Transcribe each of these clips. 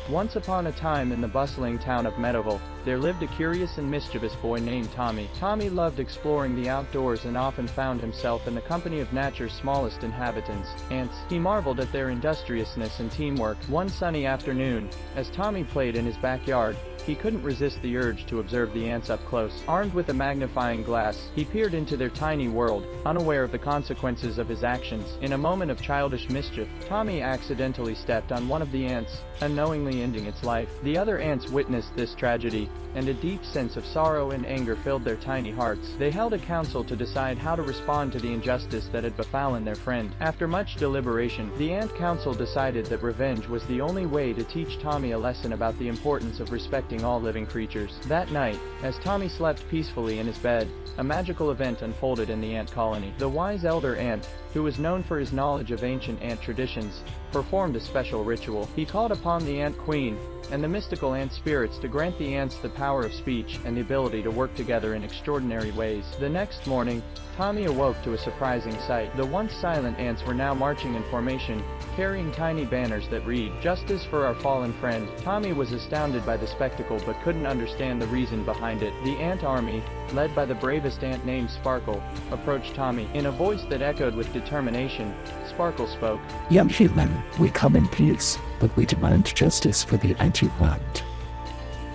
Once upon a time in the bustling town of Meadowville, there lived a curious and mischievous boy named Tommy. Tommy loved exploring the outdoors and often found himself in the company of nature's smallest inhabitants, ants. He marveled at their industriousness and teamwork. One sunny afternoon, as Tommy played in his backyard, he couldn't resist the urge to observe the ants up close. Armed with a magnifying glass, he peered into their tiny world, unaware of the consequences of his actions. In a moment of childish mischief, Tommy accidentally stepped on one of the ants, unknowingly ending its life. The other ants witnessed this tragedy, and a deep sense of sorrow and anger filled their tiny hearts. They held a council to decide how to respond to the injustice that had befallen their friend. After much deliberation, the ant council decided that revenge was the only way to teach Tommy a lesson about the importance of respecting all living creatures. That night, as Tommy slept peacefully in his bed, a magical event unfolded in the ant colony. The wise elder ant, who was known for his knowledge of ancient ant traditions, performed a special ritual. He called upon the ant queen and the mystical ant spirits to grant the ants the power of speech and the ability to work together in extraordinary ways. The next morning, Tommy awoke to a surprising sight. The once silent ants were now marching in formation, carrying tiny banners that read, "Justice for our fallen friend." Tommy was astounded by the spectacle but couldn't understand the reason behind it. The ant army, led by the bravest ant named Sparkle, approached Tommy. In a voice that echoed with determination, Sparkle spoke. "Young human, we come in peace, but we demand justice for the anti-land.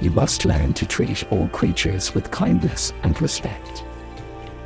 You must learn to treat all creatures with kindness and respect."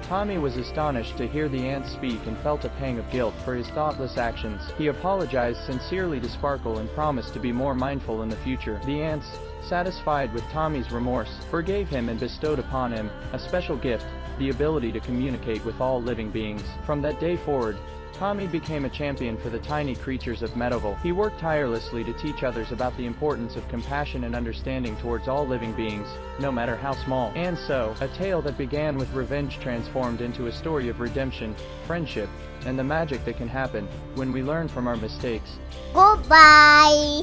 Tommy was astonished to hear the ants speak and felt a pang of guilt for his thoughtless actions. He apologized sincerely to Sparkle and promised to be more mindful in the future. The ants, satisfied with Tommy's remorse, forgave him and bestowed upon him a special gift, the ability to communicate with all living beings. From that day forward, Tommy became a champion for the tiny creatures of Meadowville. He worked tirelessly to teach others about the importance of compassion and understanding towards all living beings, no matter how small. And so, a tale that began with revenge transformed into a story of redemption, friendship, and the magic that can happen when we learn from our mistakes. Goodbye.